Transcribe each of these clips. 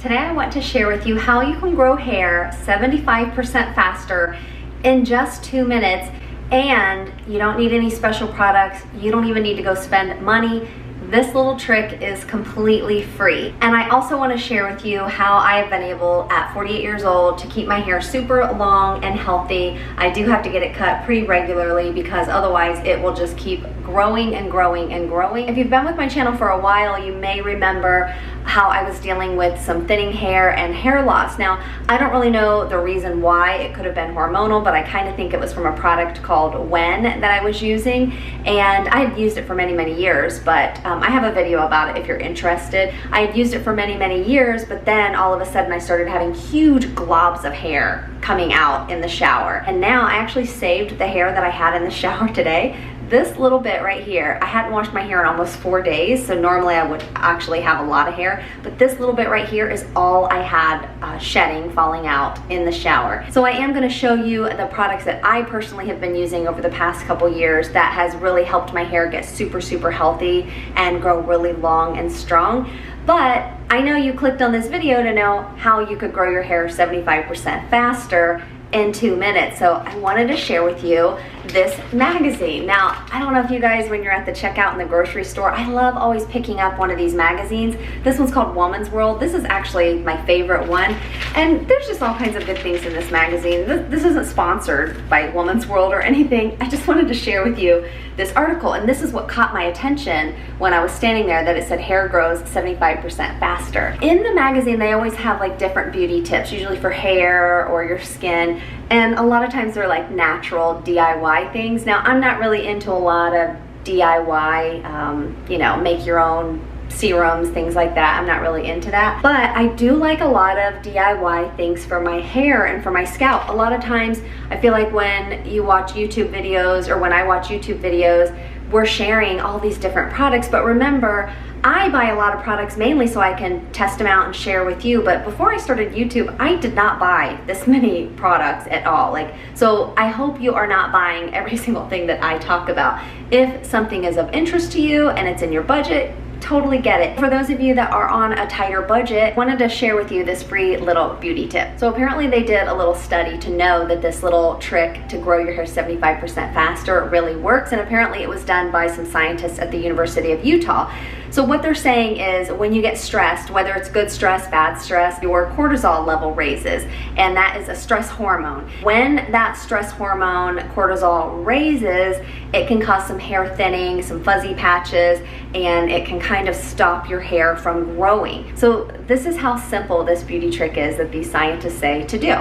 today I want to share with you how you can grow hair 75% faster in just 2 minutes, and you don't need any special products. You don't even need to go spend money. This little trick is completely free. And I also want to share with you how I have been able at 48 years old to keep my hair super long and healthy. I do have to get it cut pretty regularly because otherwise it will just keep growing and growing and growing. If you've been with my channel for a while, you may remember how I was dealing with some thinning hair and hair loss. Now, I don't really know the reason why. It could have been hormonal, but I kind of think it was from a product called When that I was using, and I had used it for many, many years, but I have a video about it if you're interested. I had used it for many, many years, but then all of a sudden I started having huge globs of hair coming out in the shower. And now I actually saved the hair that I had in the shower today. This little bit right here, I hadn't washed my hair in almost 4 days, so normally I would actually have a lot of hair, but this little bit right here is all I had shedding, falling out in the shower. So I am gonna show you the products that I personally have been using over the past couple years that has really helped my hair get super, super healthy and grow really long and strong. But I know you clicked on this video to know how you could grow your hair 75% faster in 2 minutes. So I wanted to share with you this magazine. Now, I don't know if you guys, when you're at the checkout in the grocery store, I love always picking up one of these magazines. This one's called Woman's World. This is actually my favorite one. And there's just all kinds of good things in this magazine. This isn't sponsored by Woman's World or anything. I just wanted to share with you this article. And this is what caught my attention when I was standing there, that it said hair grows 75% faster. In the magazine, they always have like different beauty tips, usually for hair or your skin. And a lot of times they're like natural DIY things. Now, I'm not really into a lot of DIY, you know, make your own serums, things like that. I'm not really into that. But I do like a lot of DIY things for my hair and for my scalp. A lot of times I feel like when you watch YouTube videos, or when I watch YouTube videos, we're sharing all these different products. But remember, I buy a lot of products mainly so I can test them out and share with you. But before I started YouTube, I did not buy this many products at all. So I hope you are not buying every single thing that I talk about. If something is of interest to you and it's in your budget, totally get it. For those of you that are on a tighter budget, I wanted to share with you this free little beauty tip. So apparently they did a little study to know that this little trick to grow your hair 75% faster really works, and apparently it was done by some scientists at the University of Utah. So what they're saying is when you get stressed, whether it's good stress, bad stress, your cortisol level raises, and that is a stress hormone. When that stress hormone, cortisol, raises, it can cause some hair thinning, some fuzzy patches, and it can kind of stop your hair from growing. So this is how simple this beauty trick is that these scientists say to do.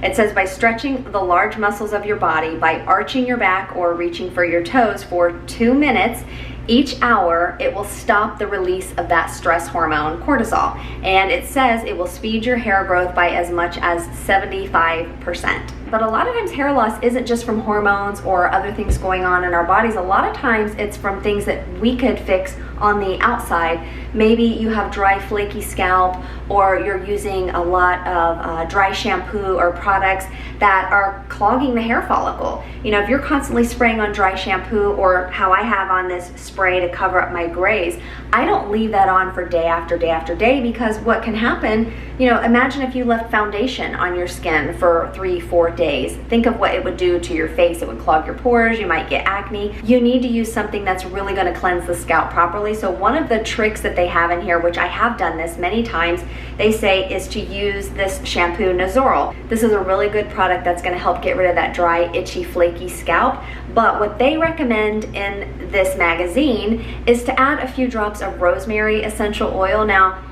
It says by stretching the large muscles of your body, by arching your back or reaching for your toes for 2 minutes, each hour, it will stop the release of that stress hormone, cortisol. And it says it will speed your hair growth by as much as 75%. But a lot of times hair loss isn't just from hormones or other things going on in our bodies. A lot of times it's from things that we could fix on the outside. Maybe you have dry, flaky scalp, or you're using a lot of dry shampoo or products that are clogging the hair follicle. You know, if you're constantly spraying on dry shampoo, or how I have on this spray to cover up my grays, I don't leave that on for day after day after day, because what can happen, you know, imagine if you left foundation on your skin for 3-4 days. Think of what it would do to your face. It would clog your pores, you might get acne. You need to use something that's really going to cleanse the scalp properly. So one of the tricks that they have in here, which I have done this many times, they say is to use this shampoo Nazoral. This is a really good product that's going to help get rid of that dry, itchy, flaky scalp. But what they recommend in this magazine is to add a few drops of rosemary essential oil. Now,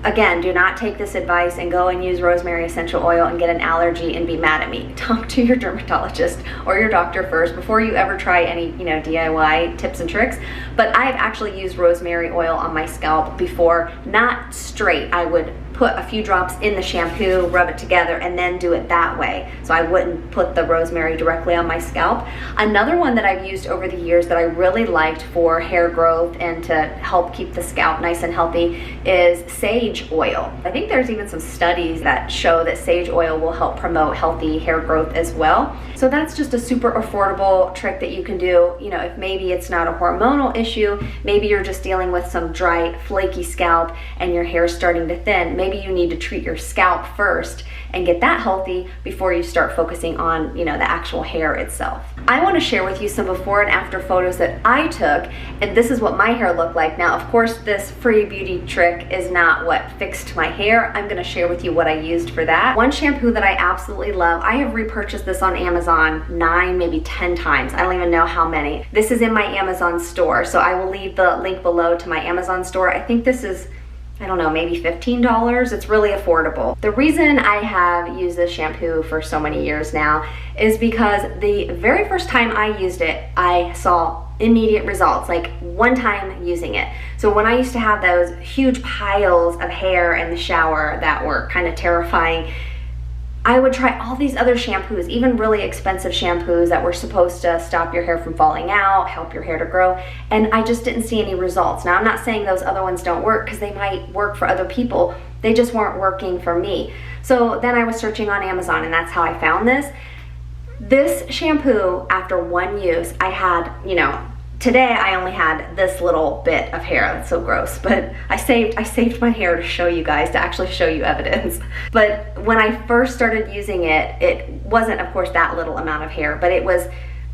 again, do not take this advice and go and use rosemary essential oil and get an allergy and be mad at me. Talk to your dermatologist or your doctor first before you ever try any, you know, DIY tips and tricks. But I've actually used rosemary oil on my scalp before, not straight. I would put a few drops in the shampoo, rub it together, and then do it that way. So I wouldn't put the rosemary directly on my scalp. Another one that I've used over the years that I really liked for hair growth and to help keep the scalp nice and healthy is sage oil. I think there's even some studies that show that sage oil will help promote healthy hair growth as well. So that's just a super affordable trick that you can do. You know, if maybe it's not a hormonal issue, maybe you're just dealing with some dry, flaky scalp and your hair's starting to thin. Maybe maybe you need to treat your scalp first and get that healthy before you start focusing on, the actual hair itself. I want to share with you some before and after photos that I took, and this is what my hair looked like. Now, of course, this free beauty trick is not what fixed my hair. I'm going to share with you what I used for that. One shampoo that I absolutely love, I have repurchased this on Amazon 9, maybe 10 times. I don't even know how many. This is in my Amazon store, so I will leave the link below to my Amazon store. I think this is, I don't know, maybe $15. It's really affordable. The reason I have used this shampoo for so many years now is because the very first time I used it, I saw immediate results, like one time using it. So when I used to have those huge piles of hair in the shower that were kind of terrifying, I would try all these other shampoos, even really expensive shampoos that were supposed to stop your hair from falling out, help your hair to grow, and I just didn't see any results. Now, I'm not saying those other ones don't work, because they might work for other people. They just weren't working for me. So then I was searching on Amazon, and that's how I found this. This shampoo, after one use, I had, today I only had this little bit of hair. That's so gross, but I saved my hair to show you guys, to actually show you evidence. But when I first started using it, it wasn't, of course, that little amount of hair, but it was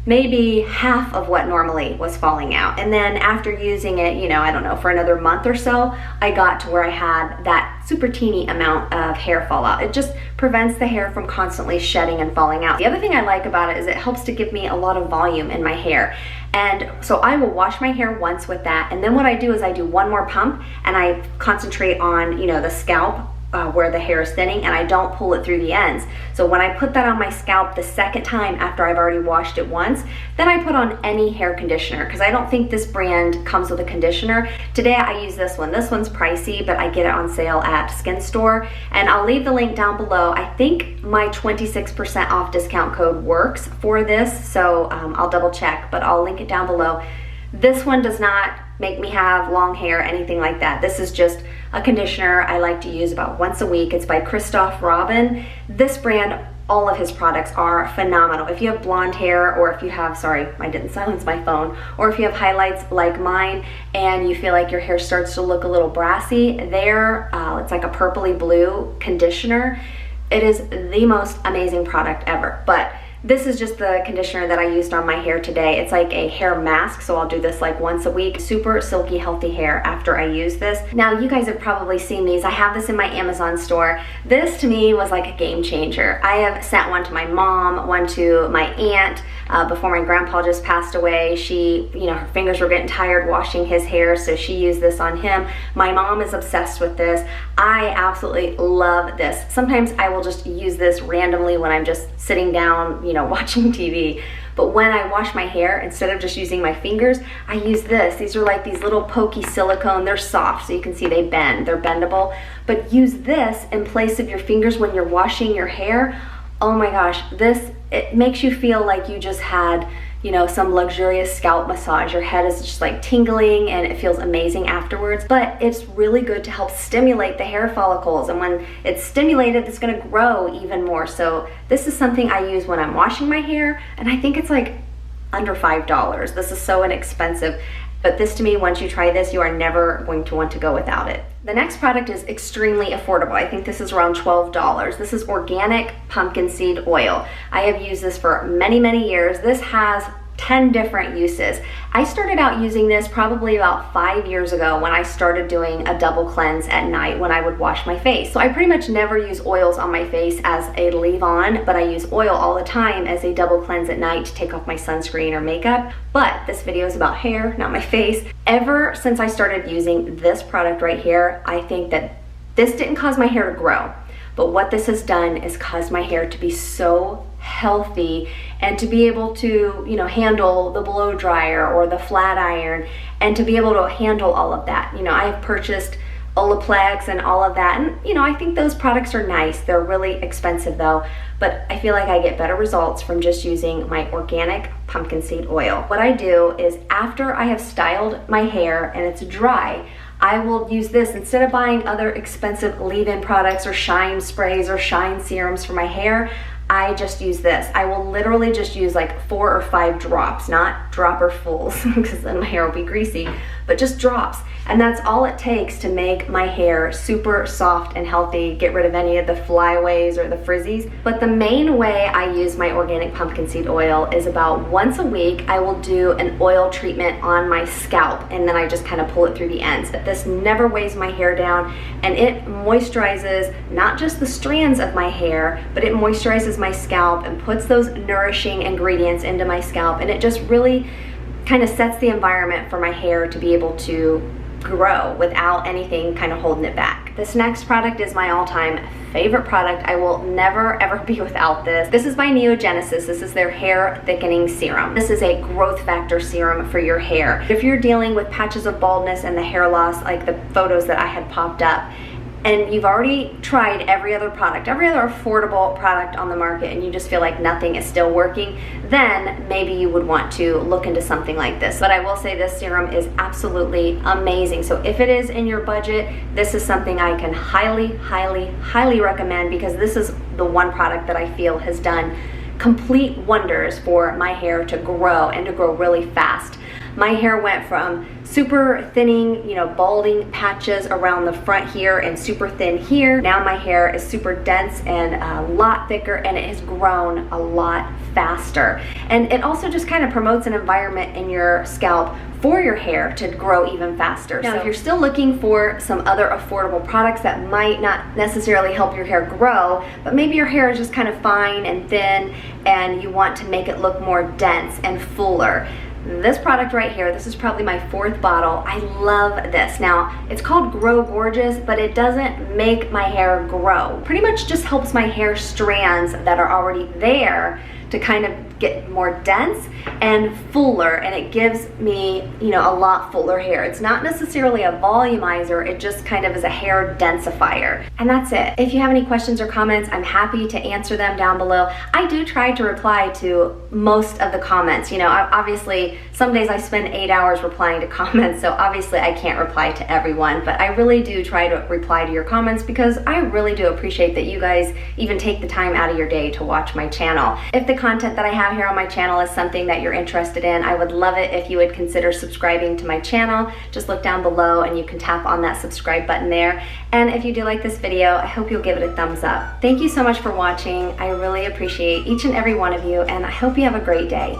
maybe half of what normally was falling out. And then after using it, I don't know, for another month or so, I got to where I had that super teeny amount of hair fall out. It just prevents the hair from constantly shedding and falling out. The other thing I like about it is it helps to give me a lot of volume in my hair. And so I will wash my hair once with that, and then what I do is I do one more pump, and I concentrate on, the scalp, where the hair is thinning, and I don't pull it through the ends. So when I put that on my scalp the second time after I've already washed it once, then I put on any hair conditioner, because I don't think this brand comes with a conditioner. Today I use this one. This one's pricey, but I get it on sale at Skin Store, and I'll leave the link down below. I think my 26% off discount code works for this, so I'll double check, but I'll link it down below. This one does not make me have long hair, anything like that. This is just a conditioner I like to use about once a week. It's by Christoph Robin. This brand, all of his products are phenomenal. If you have blonde hair, or if you have, sorry, I didn't silence my phone, or if you have highlights like mine and you feel like your hair starts to look a little brassy, it's like a purpley blue conditioner. It is the most amazing product ever. But this is just the conditioner that I used on my hair today. It's like a hair mask, so I'll do this like once a week. Super silky, healthy hair after I use this. Now, you guys have probably seen these. I have this in my Amazon store. This to me was like a game changer. I have sent one to my mom, one to my aunt. Before my grandpa just passed away, she, her fingers were getting tired washing his hair, so she used this on him. My mom is obsessed with this. I absolutely love this. Sometimes I will just use this randomly when I'm just sitting down, watching TV. But when I wash my hair, instead of just using my fingers, I use this. These are like these little pokey silicone. They're soft, so you can see they bend. They're bendable. But use this in place of your fingers when you're washing your hair. Oh my gosh, it makes you feel like you just had, some luxurious scalp massage. Your head is just like tingling, and it feels amazing afterwards. But it's really good to help stimulate the hair follicles, and when it's stimulated, it's gonna grow even more. So this is something I use when I'm washing my hair, and I think it's like under $5. This is so inexpensive. But this to me, once you try this, you are never going to want to go without it. The next product is extremely affordable. I think this is around $12. This is organic pumpkin seed oil. I have used this for many, many years. This has 10 different uses. I started out using this probably about 5 years ago when I started doing a double cleanse at night when I would wash my face. So I pretty much never use oils on my face as a leave-on, but I use oil all the time as a double cleanse at night to take off my sunscreen or makeup. But this video is about hair, not my face. Ever since I started using this product right here, I think that this didn't cause my hair to grow. But what this has done is caused my hair to be so healthy, and to be able to, handle the blow dryer or the flat iron, and to be able to handle all of that. I have purchased Olaplex and all of that, and I think those products are nice. They're really expensive though, but I feel like I get better results from just using my organic pumpkin seed oil. What I do is, after I have styled my hair and it's dry, I will use this instead of buying other expensive leave-in products or shine sprays or shine serums for my hair. I just use this. I will literally just use like 4 or 5 drops, not dropper fulls, because then my hair will be greasy. but just drops. And that's all it takes to make my hair super soft and healthy, get rid of any of the flyaways or the frizzies. But the main way I use my organic pumpkin seed oil is about once a week I will do an oil treatment on my scalp, and then I just kind of pull it through the ends. This never weighs my hair down, and it moisturizes not just the strands of my hair, but it moisturizes my scalp and puts those nourishing ingredients into my scalp, and it just really kind of sets the environment for my hair to be able to grow without anything kind of holding it back. This next product is my all-time favorite product. I will never ever be without this. This is by Neogenesis. This is their hair thickening serum. This is a growth factor serum for your hair. If you're dealing with patches of baldness and the hair loss, like the photos that I had popped up, and you've already tried every other product, every other affordable product on the market, and you just feel like nothing is still working, then maybe you would want to look into something like this. But I will say this serum is absolutely amazing. So if it is in your budget, this is something I can highly, highly, highly recommend, because this is the one product that I feel has done complete wonders for my hair to grow and to grow really fast. My hair went from super thinning, balding patches around the front here and super thin here. Now my hair is super dense and a lot thicker, and it has grown a lot faster. And it also just kind of promotes an environment in your scalp for your hair to grow even faster. Now, if you're still looking for some other affordable products that might not necessarily help your hair grow, but maybe your hair is just kind of fine and thin and you want to make it look more dense and fuller, this product right here, this is probably my 4th bottle. I love this. Now, it's called Grow Gorgeous, but it doesn't make my hair grow. Pretty much just helps my hair strands that are already there to kind of get more dense and fuller, and it gives me, a lot fuller hair. It's not necessarily a volumizer, it just kind of is a hair densifier. And that's it. If you have any questions or comments, I'm happy to answer them down below. I do try to reply to most of the comments. Obviously, some days I spend 8 hours replying to comments, so obviously I can't reply to everyone, but I really do try to reply to your comments, because I really do appreciate that you guys even take the time out of your day to watch my channel. If the content that I have here on my channel is something that you're interested in, I would love it if you would consider subscribing to my channel. Just look down below and you can tap on that subscribe button there. And if you do like this video, I hope you'll give it a thumbs up. Thank you so much for watching. I really appreciate each and every one of you, and I hope you have a great day.